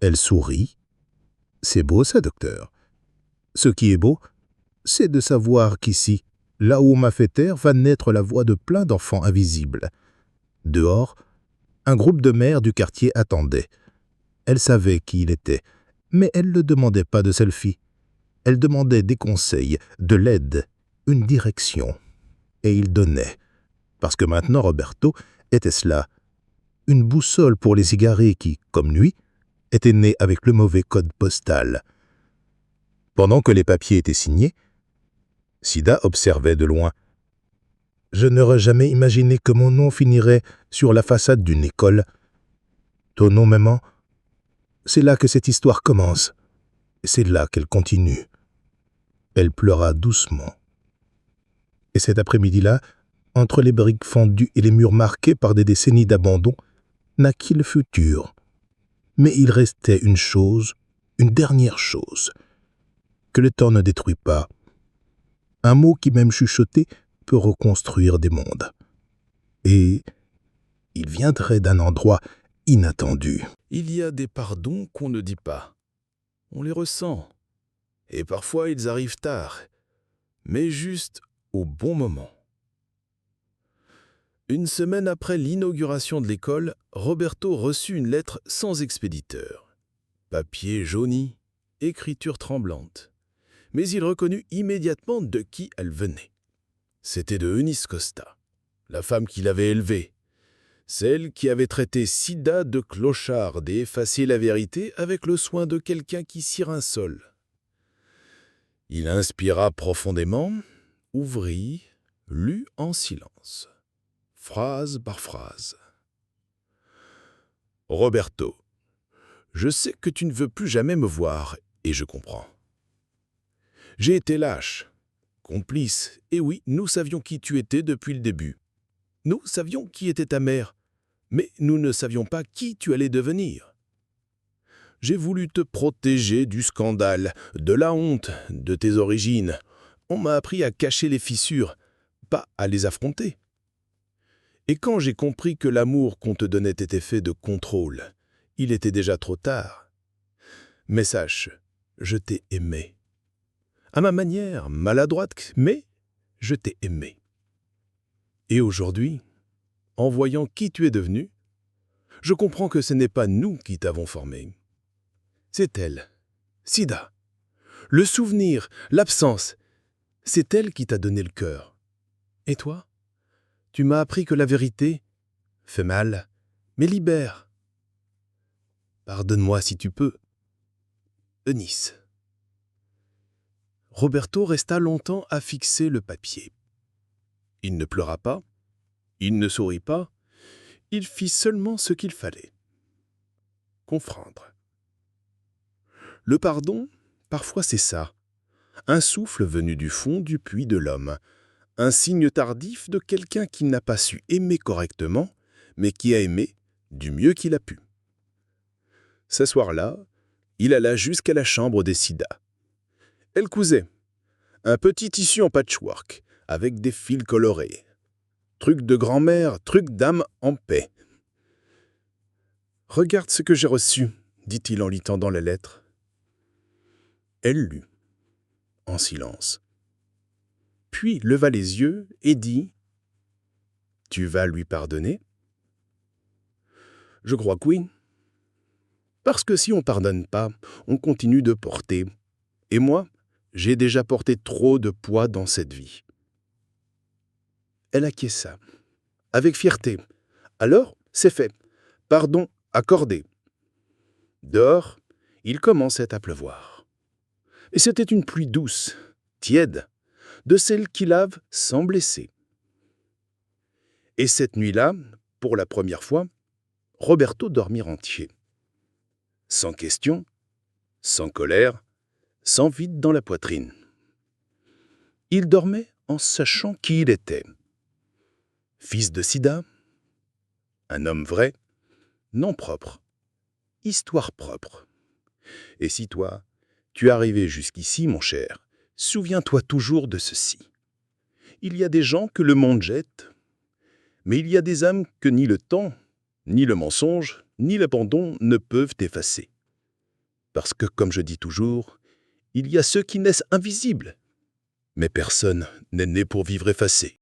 Elle sourit. C'est beau ça, docteur. Ce qui est beau, c'est de savoir qu'ici, là où on m'a fait taire, va naître la voix de plein d'enfants invisibles. Dehors, un groupe de mères du quartier attendait. Elle savait qui il était, mais elle ne demandait pas de selfie. Elle demandait des conseils, de l'aide, une direction. Et il donnait, parce que maintenant Roberto était cela, une boussole pour les égarés qui, comme lui, étaient nés avec le mauvais code postal. Pendant que les papiers étaient signés, Sida observait de loin. « Je n'aurais jamais imaginé que mon nom finirait sur la façade d'une école. Ton nom, maman, c'est là que cette histoire commence. C'est là qu'elle continue. » Elle pleura doucement. Et cet après-midi-là, entre les briques fendues et les murs marqués par des décennies d'abandon, naquit le futur. Mais il restait une chose, une dernière chose, que le temps ne détruit pas. Un mot qui, même chuchoté, peut reconstruire des mondes. Et il viendrait d'un endroit inattendu. Il y a des pardons qu'on ne dit pas. On les ressent. Et parfois ils arrivent tard, mais juste au bon moment. Une semaine après l'inauguration de l'école, Roberto reçut une lettre sans expéditeur. Papier jauni, écriture tremblante. mais il reconnut immédiatement de qui elle venait. C'était de Eunice Costa, la femme qui l'avait élevée, celle qui avait traité Sida de clocharde et effacé la vérité avec le soin de quelqu'un qui cire un sol. Il inspira profondément, ouvrit, lut en silence, phrase par phrase. « Roberto, je sais que tu ne veux plus jamais me voir, et je comprends. J'ai été lâche, complice, et oui, nous savions qui tu étais depuis le début. Nous savions qui était ta mère, mais nous ne savions pas qui tu allais devenir. J'ai voulu te protéger du scandale, de la honte, de tes origines. On m'a appris à cacher les fissures, pas à les affronter. Et quand j'ai compris que l'amour qu'on te donnait était fait de contrôle, il était déjà trop tard. Mais sache, je t'ai aimé. À ma manière, maladroite, mais je t'ai aimé. Et aujourd'hui, en voyant qui tu es devenu, je comprends que ce n'est pas nous qui t'avons formé. C'est elle, Sida. Le souvenir, l'absence, c'est elle qui t'a donné le cœur. Et toi, tu m'as appris que la vérité fait mal, mais libère. Pardonne-moi si tu peux. Eunice. Roberto resta longtemps à fixer le papier. Il ne pleura pas, il ne sourit pas, il fit seulement ce qu'il fallait. Confondre. Le pardon, parfois c'est ça, un souffle venu du fond du puits de l'homme, un signe tardif de quelqu'un qui n'a pas su aimer correctement, mais qui a aimé du mieux qu'il a pu. Ce soir-là, il alla jusqu'à la chambre des Sida. Elle cousait. Un petit tissu en patchwork, avec des fils colorés. Truc de grand-mère, truc d'âme en paix. « Regarde ce que j'ai reçu », dit-il en lui tendant la lettre. Elle lut, en silence. Puis leva les yeux et dit « Tu vas lui pardonner ?»« Je crois que oui. Parce que si on ne pardonne pas, on continue de porter. Et moi, j'ai déjà porté trop de poids dans cette vie. » Elle acquiesça, avec fierté. Alors, c'est fait. Pardon accordé. Dehors, il commençait à pleuvoir. Et c'était une pluie douce, tiède, de celle qui lave sans blesser. Et cette nuit-là, pour la première fois, Roberto dormit entier. Sans question, sans colère, sans vide dans la poitrine. Il dormait en sachant qui il était. Fils de Sida, un homme vrai, nom propre, histoire propre. Et si toi, tu es arrivé jusqu'ici, mon cher, souviens-toi toujours de ceci. Il y a des gens que le monde jette, mais il y a des âmes que ni le temps, ni le mensonge, ni l'abandon ne peuvent effacer. Parce que, comme je dis toujours, il y a ceux qui naissent invisibles, mais personne n'est né pour vivre effacé.